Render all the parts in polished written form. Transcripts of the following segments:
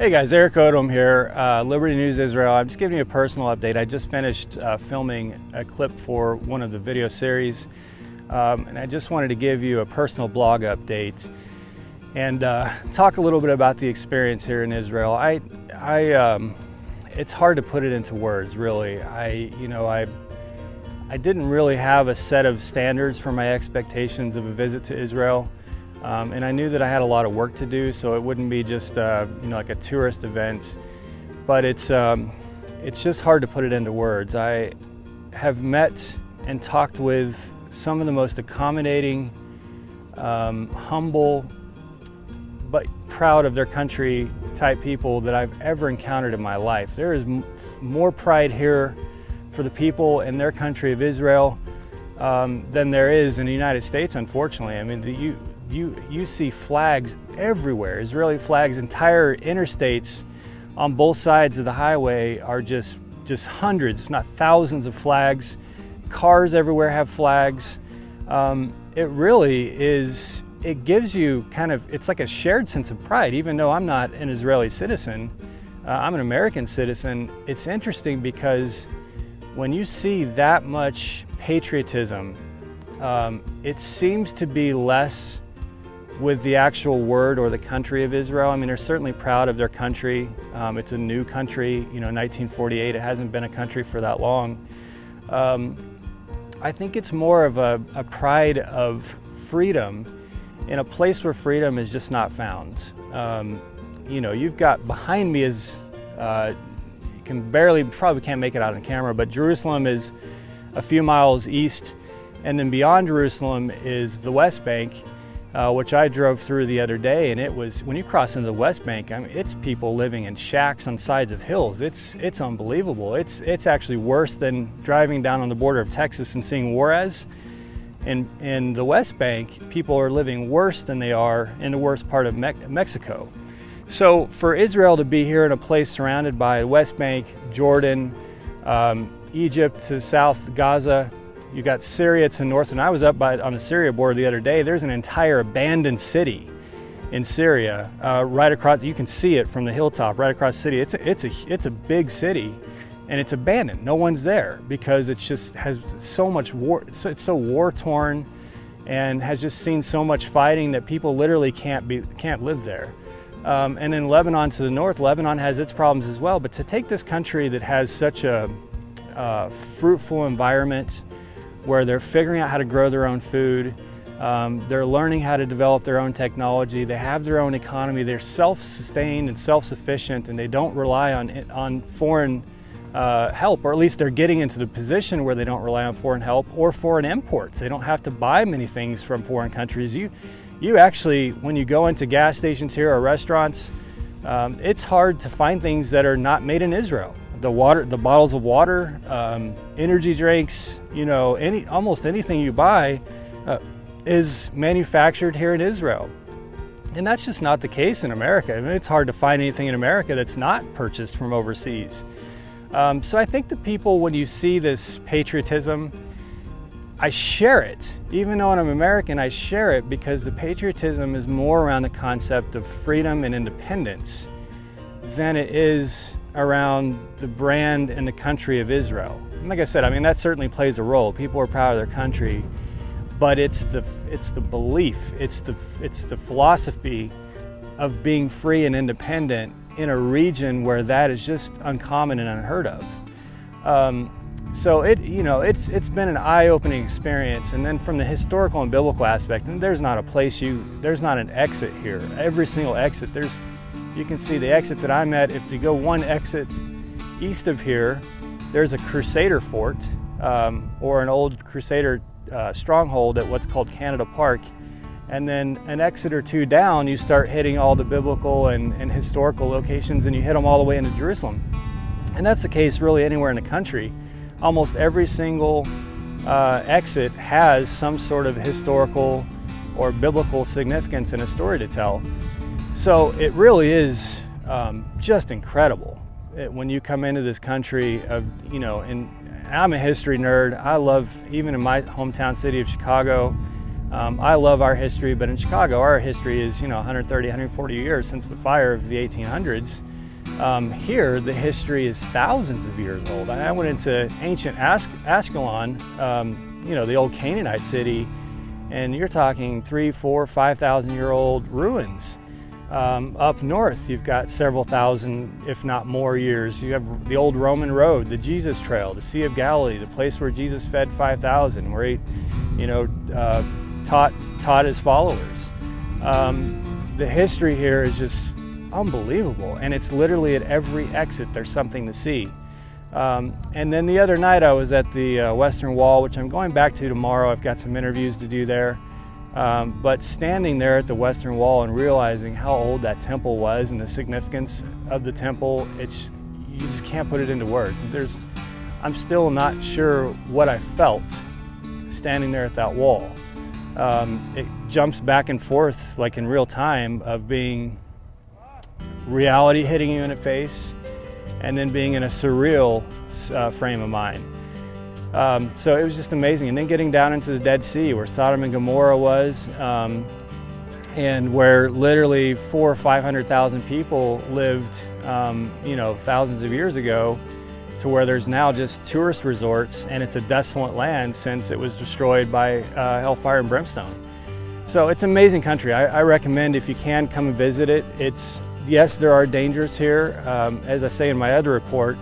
Hey guys, Eric Odom here, Liberty News Israel. I'm just giving you a personal update. I just finished filming a clip for one of the video series, and I just wanted to give you a personal blog update and talk a little bit about the experience here in Israel. It's hard to put it into words, really. I didn't really have a set of standards for my expectations of a visit to Israel. And I knew that I had a lot of work to do, so it wouldn't be just like a tourist event. But it's just hard to put it into words. I have met and talked with some of the most accommodating, humble, but proud of their country type people that I've ever encountered in my life. There is more pride here for the people in their country of Israel than there is in the United States, unfortunately. I mean, you see flags everywhere, Israeli flags. Entire interstates on both sides of the highway are just hundreds, if not thousands of flags. Cars everywhere have flags. It really is, it gives you it's like a shared sense of pride. Even though I'm not an Israeli citizen, I'm an American citizen. It's interesting because when you see that much patriotism, it seems to be less with the actual word or the country of Israel. I mean, they're certainly proud of their country. It's a new country, 1948. It hasn't been a country for that long. I think it's more of a pride of freedom in a place where freedom is just not found. You've got behind me is, you can probably can't make it out on camera, but Jerusalem is a few miles east, and then beyond Jerusalem is the West Bank, which I drove through the other day, and it was, when you cross into the West Bank, I mean, it's people living in shacks on sides of hills. It's unbelievable. It's actually worse than driving down on the border of Texas and seeing Juarez. In the West Bank, people are living worse than they are in the worst part of Mexico. So for Israel to be here in a place surrounded by West Bank, Jordan, Egypt to south, Gaza, you got Syria to north, and I was up on the Syria border the other day. There's an entire abandoned city in Syria, right across. You can see it from the hilltop, right across the city. It's a big city, and it's abandoned. No one's there because it just has so much war. It's so war torn, and has just seen so much fighting that people literally can't live there. And then Lebanon to the north, Lebanon has its problems as well. But to take this country that has such a fruitful environment, where they're figuring out how to grow their own food, they're learning how to develop their own technology, they have their own economy, they're self-sustained and self-sufficient, and they don't rely on foreign help, or at least they're getting into the position where they don't rely on foreign help or foreign imports. They don't have to buy many things from foreign countries. You actually, when you go into gas stations here or restaurants, it's hard to find things that are not made in Israel. The bottles of water, energy drinks, almost anything you buy is manufactured here in Israel. And that's just not the case in America. I mean, it's hard to find anything in America that's not purchased from overseas. So I think the people, when you see this patriotism, I share it. Even though I'm American, I share it because the patriotism is more around the concept of freedom and independence than it is around the brand and the country of Israel. And like I said, I mean, that certainly plays a role. People are proud of their country, but it's the belief, it's the philosophy of being free and independent in a region where that is just uncommon and unheard of. So it's been an eye-opening experience. And then from the historical and biblical aspect, and there's not an exit here. Every single exit, you can see the exit that I'm at. If you go one exit east of here, there's a Crusader fort, or an old Crusader stronghold at what's called Canada Park. And then an exit or two down, you start hitting all the biblical and historical locations, and you hit them all the way into Jerusalem. And that's the case really anywhere in the country. Almost every single exit has some sort of historical or biblical significance and a story to tell. So it really is just incredible when you come into this country and I'm a history nerd. I love, even in my hometown city of Chicago, I love our history, but in Chicago, our history is 130, 140 years since the fire of the 1800s. Here, the history is thousands of years old. I went into ancient Ascalon, the old Canaanite city, and you're talking 3,000, 4,000, 5,000 year old ruins. Up north, you've got several thousand, if not more years. You have the old Roman road, the Jesus Trail, the Sea of Galilee, the place where Jesus fed 5,000, where he, taught his followers. The history here is just unbelievable, and it's literally at every exit there's something to see. And then the other night I was at the Western Wall, which I'm going back to tomorrow. I've got some interviews to do there. But standing there at the Western Wall and realizing how old that temple was and the significance of the temple, you just can't put it into words. I'm still not sure what I felt standing there at that wall. It jumps back and forth like in real time of being reality hitting you in the face and then being in a surreal frame of mind. So it was just amazing. And then getting down into the Dead Sea where Sodom and Gomorrah was, and where literally 400,000 or 500,000 people lived, thousands of years ago, to where there's now just tourist resorts, and it's a desolate land since it was destroyed by hellfire and brimstone. So it's an amazing country. I recommend, if you can, come and visit it. Yes, there are dangers here. As I say in my other report,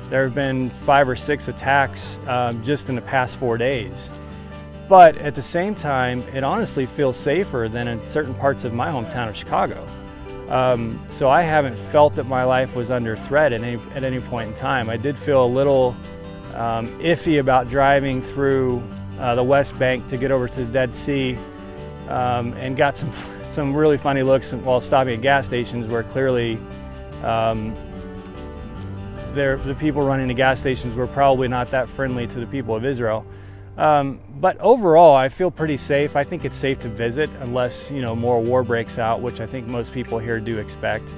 there have been 5 or 6 attacks just in the past 4 days. But at the same time, it honestly feels safer than in certain parts of my hometown of Chicago. So I haven't felt that my life was under threat at any point in time. I did feel a little iffy about driving through the West Bank to get over to the Dead Sea, and got some really funny looks while stopping at gas stations where clearly the people running the gas stations were probably not that friendly to the people of Israel. But overall, I feel pretty safe. I think it's safe to visit unless, more war breaks out, which I think most people here do expect.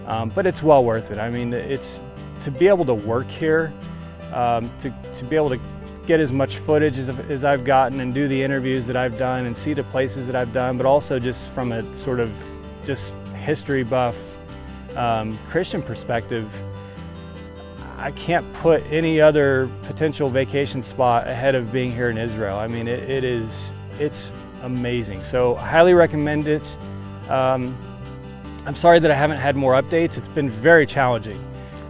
But it's well worth it. I mean, it's to be able to work here, to be able to get as much footage as I've gotten and do the interviews that I've done and see the places that I've done, but also just from a sort of just history buff Christian perspective, I can't put any other potential vacation spot ahead of being here in Israel. I mean, it's amazing. So I highly recommend it. I'm sorry that I haven't had more updates. It's been very challenging.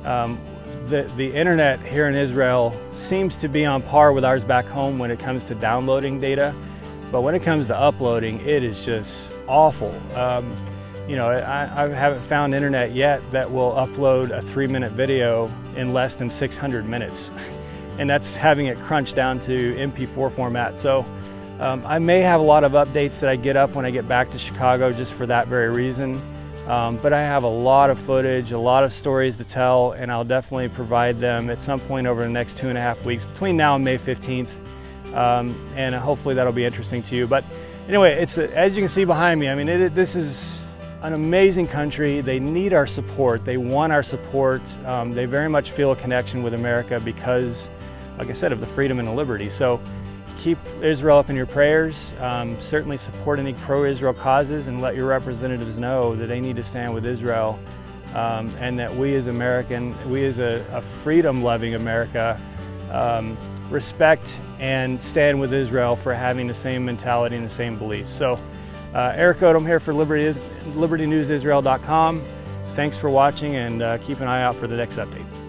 The internet here in Israel seems to be on par with ours back home when it comes to downloading data, but when it comes to uploading, it is just awful. I haven't found internet yet that will upload a 3-minute video in less than 600 minutes. And that's having it crunched down to MP4 format. So I may have a lot of updates that I get up when I get back to Chicago just for that very reason. But I have a lot of footage, a lot of stories to tell, and I'll definitely provide them at some point over the next 2.5 weeks between now and May 15th. And hopefully that'll be interesting to you. But anyway, as you can see behind me, I mean, this is an amazing country. They need our support. They want our support. They very much feel a connection with America because, like I said, of the freedom and the liberty. So keep Israel up in your prayers. Certainly support any pro-Israel causes, and let your representatives know that they need to stand with Israel, and that we as a freedom-loving America, respect and stand with Israel for having the same mentality and the same beliefs. So Eric Odom here for LibertyNewsIsrael.com. Thanks for watching, and keep an eye out for the next update.